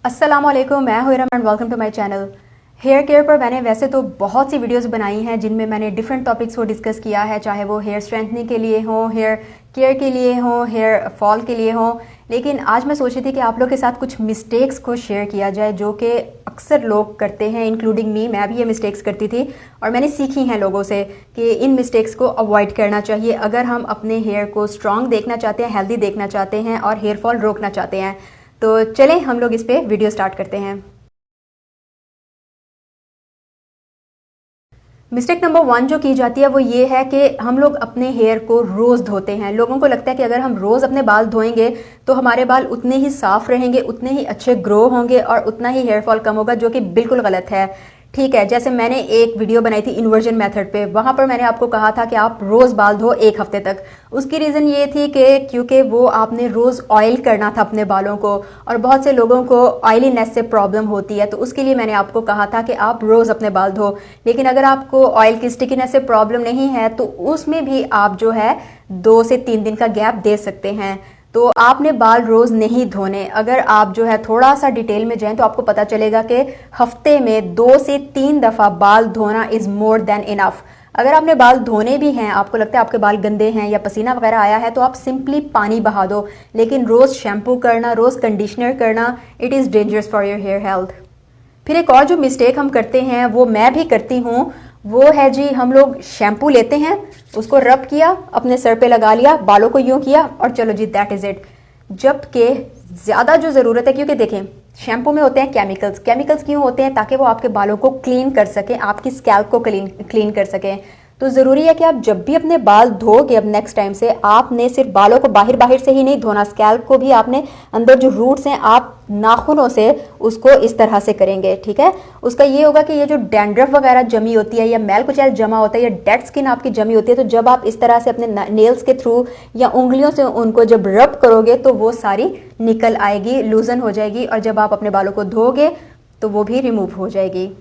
अस्सलामुअलैकुम, मैं हूं Iram and welcome to my channel. Hair care पर मैंने वैसे तो बहुत सी वीडियोस बनाई हैं जिनमें मैंने डिफरेंट टॉपिक्स को डिस्कस किया है, चाहे वो हेयर स्ट्रेंथनिंग के लिए हो, हेयर केयर के लिए हो, हेयर फॉल के लिए हो। लेकिन आज मैं सोच रही थी कि आप लोग के साथ कुछ मिस्टेक्स को शेयर किया जाए जो कि अक्सर लोग करते हैं, इंक्लूडिंग मी। मैं भी ये मिस्टेक्स करती थी और मैंने सीखी हैं लोगों से कि इन मिस्टेक्स को अवॉइड करना चाहिए अगर हम अपने हेयर को स्ट्रॉन्ग देखना चाहते हैं, हेल्दी देखना चाहते हैं और हेयर फॉल रोकना चाहते हैं। तो चलें हम लोग इस पे वीडियो स्टार्ट करते हैं। मिस्टेक नंबर 1 जो की जाती है वो ये है कि हम लोग अपने हेयर को रोज़ धोते हैं। लोगों को लगता है कि अगर हम रोज़ अपने बाल धोएंगे तो हमारे बाल उतने ही साफ रहेंगे, उतने ही अच्छे ग्रो होंगे और उतना ही हेयर फॉल कम होगा, जो कि बिल्कुल गलत है। ठीक है, जैसे मैंने एक वीडियो बनाई थी इन्वर्जन मेथड पे, वहां पर मैंने आपको कहा था कि आप रोज़ बाल धो 1 हफ्ते तक। उसकी रीज़न ये थी कि क्योंकि वो आपने रोज़ ऑयल करना था अपने बालों को, और बहुत से लोगों को ऑयलीनेस से प्रॉब्लम होती है, तो उसके लिए मैंने आपको कहा था कि आप रोज़ अपने बाल धो। लेकिन अगर आपको ऑयल की स्टिकीनेस से प्रॉब्लम नहीं है तो उसमें भी आप जो है 2 से 3 दिन का गैप दे सकते हैं। तो आपने बाल रोज नहीं धोने। अगर आप जो है थोड़ा सा डिटेल में जाएं तो आपको पता चलेगा कि हफ्ते में 2 से 3 दफा बाल धोना इज मोर देन इनफ। अगर आपने बाल धोने भी हैं, आपको लगता है आपके बाल गंदे हैं या पसीना वगैरह आया है, तो आप सिंपली पानी बहा दो। लेकिन रोज शैम्पू करना, रोज कंडीशनर करना, it is dangerous for your hair health. फिर एक और जो मिस्टेक हम करते हैं, वो मैं भी करती हूँ, वो है जी, हम लोग शैम्पू लेते हैं, उसको रब किया, अपने सर पे लगा लिया, बालों को यूं किया और चलो जी दैट इज इट। जबकि ज़्यादा जो ज़रूरत है, क्योंकि देखें शैम्पू में होते हैं केमिकल्स। केमिकल्स क्यों होते हैं? ताकि वो आपके बालों को क्लीन कर सकें, आपकी स्कैल्प को क्लीन कर सकें। तो ज़रूरी है कि आप जब भी अपने बाल धोगे अब नेक्स्ट टाइम से, आपने सिर्फ बालों को बाहर बाहर से ही नहीं धोना, स्कैल्प को भी आपने अंदर जो रूट्स हैं आप नाखूनों से उसको इस तरह से करेंगे। ठीक है, उसका ये होगा कि ये जो डैंड्रफ वगैरह जमी होती है या मैल कुचैल जमा होता है या डेड स्किन आपकी जमी होती है, तो जब आप इस तरह से अपने नेल्स के थ्रू या उंगलियों से उनको जब रब करोगे तो वो सारी निकल आएगी, लूजन हो जाएगी, और जब आप अपने बालों को धोगे तो वो भी रिमूव हो जाएगी।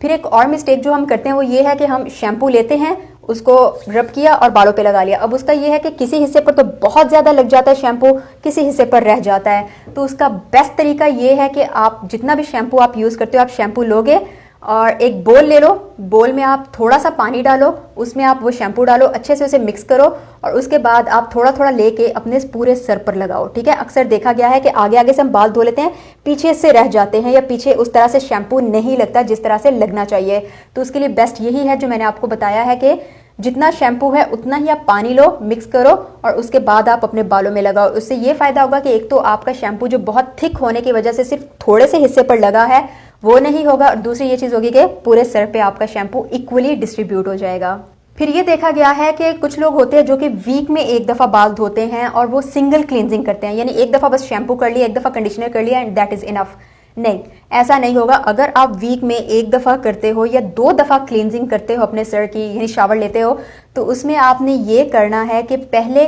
फिर एक और मिस्टेक जो हम करते हैं वो ये है कि हम शैम्पू लेते हैं, उसको रब किया और बालों पे लगा लिया। अब उसका ये है कि किसी हिस्से पर तो बहुत ज़्यादा लग जाता है शैम्पू, किसी हिस्से पर रह जाता है। तो उसका बेस्ट तरीका ये है कि आप जितना भी शैम्पू आप यूज़ करते हो, आप शैम्पू लोगे और एक बोल ले लो, बोल में आप थोड़ा सा पानी डालो, उसमें आप वो शैम्पू डालो, अच्छे से उसे मिक्स करो और उसके बाद आप थोड़ा थोड़ा लेके अपने पूरे सर पर लगाओ। ठीक है, अक्सर देखा गया है कि आगे आगे से हम बाल धो लेते हैं, पीछे से रह जाते हैं या पीछे उस तरह से शैम्पू नहीं लगता जिस तरह से लगना चाहिए। तो उसके लिए बेस्ट यही है जो मैंने आपको बताया है कि जितना शैम्पू है उतना ही आप पानी लो, मिक्स करो और उसके बाद आप अपने बालों में लगाओ। उससे ये फायदा होगा कि एक तो आपका शैम्पू जो बहुत थिक होने की वजह से सिर्फ थोड़े से हिस्से पर लगा है वो नहीं होगा, और दूसरी ये चीज़ होगी कि पूरे सर पे आपका शैम्पू इक्वली डिस्ट्रीब्यूट हो जाएगा। फिर ये देखा गया है कि कुछ लोग होते हैं जो कि वीक में 1 दफ़ा बाल धोते हैं और वो सिंगल क्लींजिंग करते हैं, यानी 1 दफ़ा बस शैम्पू कर लिया, 1 दफ़ा कंडीशनर कर लिया एंड दैट इज़ इनफ। नहीं, ऐसा नहीं होगा। अगर आप वीक में 1 दफ़ा करते हो या 2 दफ़ा क्लींजिंग करते हो अपने सर की, यानी शावर लेते हो, तो उसमें आपने ये करना है कि पहले,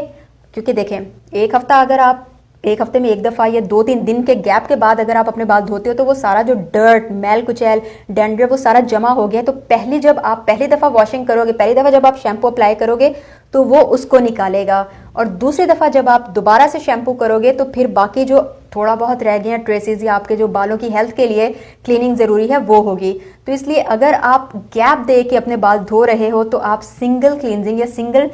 क्योंकि देखें 1 हफ्ता अगर आप 1 हफ्ते में 1 दफ़ा या 2-3 दिन के गैप के बाद अगर आप अपने बाल धोते हो तो वो सारा जो डर्ट, मैल कुचैल, डैंड्रफ वो सारा जमा हो गया। तो जब आप पहली दफ़ा वॉशिंग करोगे, पहली दफ़ा जब आप शैम्पू अप्लाई करोगे तो वो उसको निकालेगा, और दूसरी दफ़ा जब आप दोबारा से शैम्पू करोगे तो फिर बाकी जो थोड़ा बहुत रह गए हैं ट्रेसेस या आपके जो बालों की हेल्थ के लिए क्लीनिंग ज़रूरी है वो होगी। तो इसलिए अगर आप गैप दे के अपने बाल धो रहे हो तो आप सिंगल क्लींजिंग या सिंगल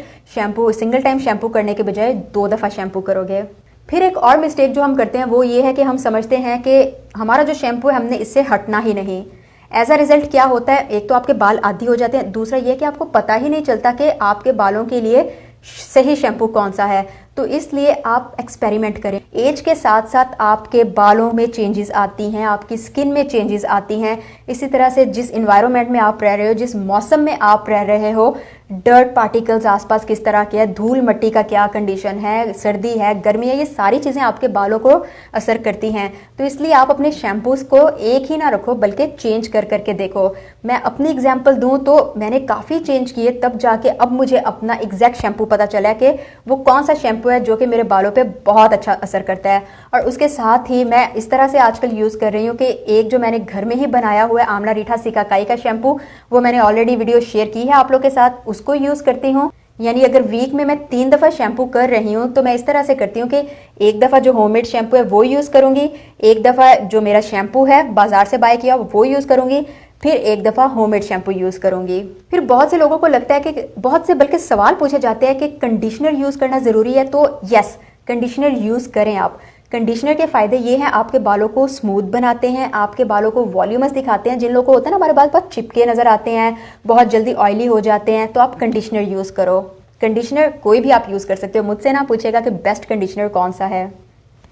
टाइम शैम्पू करने के बजाय 2 दफ़ा शैम्पू करोगे। फिर एक और मिस्टेक जो हम करते हैं वो ये है कि हम समझते हैं कि हमारा जो शैम्पू है हमने इससे हटना ही नहीं। एज अ रिजल्ट क्या होता है, एक तो आपके बाल आदी हो जाते हैं, दूसरा ये कि आपको पता ही नहीं चलता कि आपके बालों के लिए सही शैम्पू कौन सा है। तो इसलिए आप एक्सपेरिमेंट करें। एज के साथ साथ आपके बालों में चेंजेस आती हैं, आपकी स्किन में चेंजेस आती हैं। इसी तरह से जिस इन्वायरमेंट में आप रह रहे हो, जिस मौसम में आप रह रहे हो, डर्ट पार्टिकल्स आसपास किस तरह के हैं, धूल मट्टी का क्या कंडीशन है, सर्दी है, गर्मी है, ये सारी चीज़ें आपके बालों को असर करती हैं। तो इसलिए आप अपने शैम्पूज़ को एक ही ना रखो बल्कि चेंज कर करके देखो। मैं अपनी एग्जांपल दूं तो मैंने काफ़ी चेंज किए, तब जाके अब मुझे अपना एग्जैक्ट शैम्पू पता चला कि वो कौन सा शैम्पू है जो कि मेरे बालों पे बहुत अच्छा असर करता है। और उसके साथ ही मैं इस तरह से आजकल यूज़ कर रही हूँ कि एक जो मैंने घर में ही बनाया हुआ है आंवला रीठा सिकाकाई का शैम्पू, वो मैंने ऑलरेडी वीडियो शेयर की है आप लोग के साथ, उसको यूज़ करती हूँ। यानी अगर वीक में मैं 3 दफ़ा शैम्पू कर रही हूँ तो मैं इस तरह से करती हूँ कि एक दफ़ा जो होममेड शैम्पू है वो यूज़ करूँगी, एक दफ़ा जो मेरा शैम्पू है बाज़ार से बाय किया वो यूज़ करूँगी, फिर एक दफ़ा होममेड शैम्पू यूज़ करूँगी। फिर बहुत से लोगों को लगता है कि बहुत से बल्कि सवाल पूछे जाते हैं कि कंडीशनर यूज़ करना ज़रूरी है, तो यस, कंडीशनर यूज़ करें आप। कंडीशनर के फ़ायदे ये हैं, आपके बालों को स्मूथ बनाते हैं, आपके बालों को वॉल्यूमस दिखाते हैं। जिन लोगों को होता है ना हमारे बाल बहुत चिपके नज़र आते हैं, बहुत जल्दी ऑयली हो जाते हैं, तो आप कंडीशनर यूज़ करो। कंडीशनर कोई भी आप यूज़ कर सकते हो, मुझसे ना पूछेगा कि बेस्ट कंडीशनर कौन सा है।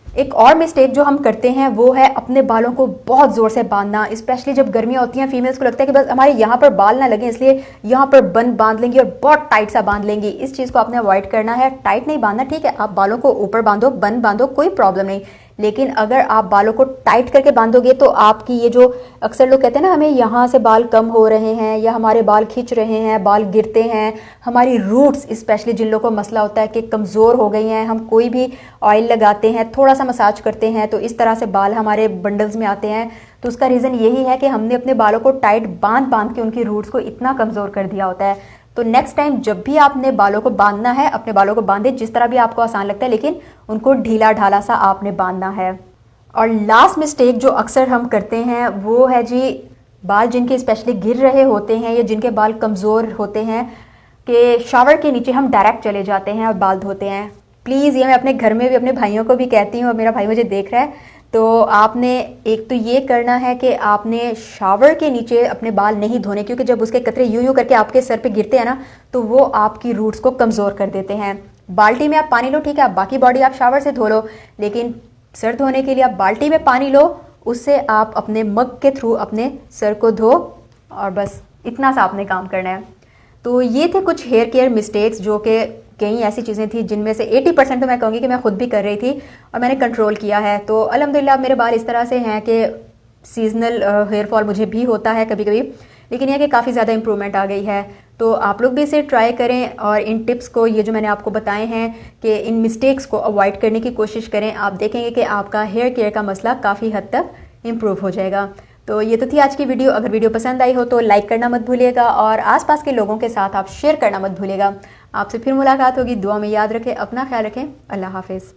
एक और मिस्टेक जो हम करते हैं वो है अपने बालों को बहुत ज़ोर से बांधना, स्पेशली जब गर्मियाँ होती हैं। फीमेल्स को लगता है कि बस हमारे यहाँ पर बाल ना लगे इसलिए यहाँ पर बन बांध लेंगी और बहुत टाइट सा बांध लेंगी। इस चीज़ को आपने अवॉइड करना है। टाइट नहीं बांधना, ठीक है, आप बालों को ऊपर बांधो, बन बांधो, कोई प्रॉब्लम नहीं, लेकिन अगर आप बालों को टाइट करके बांधोगे तो आपकी ये जो अक्सर लोग कहते हैं ना हमें यहाँ से बाल कम हो रहे हैं या हमारे बाल खिंच रहे हैं, बाल गिरते हैं, हमारी रूट्स स्पेशली जिन लोगों को मसला होता है कि कमज़ोर हो गई हैं, हम कोई भी ऑयल लगाते हैं, थोड़ा सा मसाज करते हैं तो इस तरह से बाल हमारे बंडल्स में आते हैं, तो उसका रीज़न यही है कि हमने अपने बालों को टाइट बांध बांध के उनकी रूट्स को इतना कमज़ोर कर दिया होता है। तो नेक्स्ट टाइम जब भी आपने बालों को बांधना है, अपने बालों को बांधे जिस तरह भी आपको आसान लगता है, लेकिन उनको ढीला ढाला सा आपने बांधना है। और लास्ट मिस्टेक जो अक्सर हम करते हैं वो है जी, बाल जिनके स्पेशली गिर रहे होते हैं या जिनके बाल कमज़ोर होते हैं कि शावर के नीचे हम डायरेक्ट चले जाते हैं और बाल धोते हैं। प्लीज़, ये मैं अपने घर में भी अपने भाइयों को भी कहती हूँ, और मेरा भाई मुझे देख रहा है, तो आपने एक तो ये करना है कि आपने शावर के नीचे अपने बाल नहीं धोने, क्योंकि जब उसके कतरे यूं यूं करके आपके सर पे गिरते हैं ना तो वो आपकी रूट्स को कमज़ोर कर देते हैं। बाल्टी में आप पानी लो, ठीक है, आप बाकी बॉडी आप शावर से धो लो, लेकिन सर धोने के लिए आप बाल्टी में पानी लो, उससे आप अपने मग के थ्रू अपने सर को धो, और बस इतना सा आपने काम करना है। तो ये थे कुछ हेयर केयर मिस्टेक्स जो कि कई ऐसी चीज़ें थी जिनमें से 80% तो मैं कहूँगी कि मैं खुद भी कर रही थी और मैंने कंट्रोल किया है। तो अल्हम्दुलिल्लाह मेरे बाल इस तरह से हैं कि सीजनल हेयर फॉल मुझे भी होता है कभी कभी, लेकिन यह कि काफ़ी ज़्यादा इंप्रूवमेंट आ गई है। तो आप लोग भी इसे ट्राई करें और इन टिप्स को, ये जो मैंने आपको बताए हैं कि इन मिस्टेक्स को अवॉइड करने की कोशिश करें। आप देखेंगे कि आपका हेयर केयर का मसला काफ़ी हद तक इम्प्रूव हो जाएगा। तो ये तो थी आज की वीडियो। अगर वीडियो पसंद आई हो तो लाइक करना मत भूलिएगा और आसपास के लोगों के साथ आप शेयर करना मत भूलिएगा। आपसे फिर मुलाकात होगी, दुआ में याद रखें, अपना ख्याल रखें, अल्लाह हाफिज़।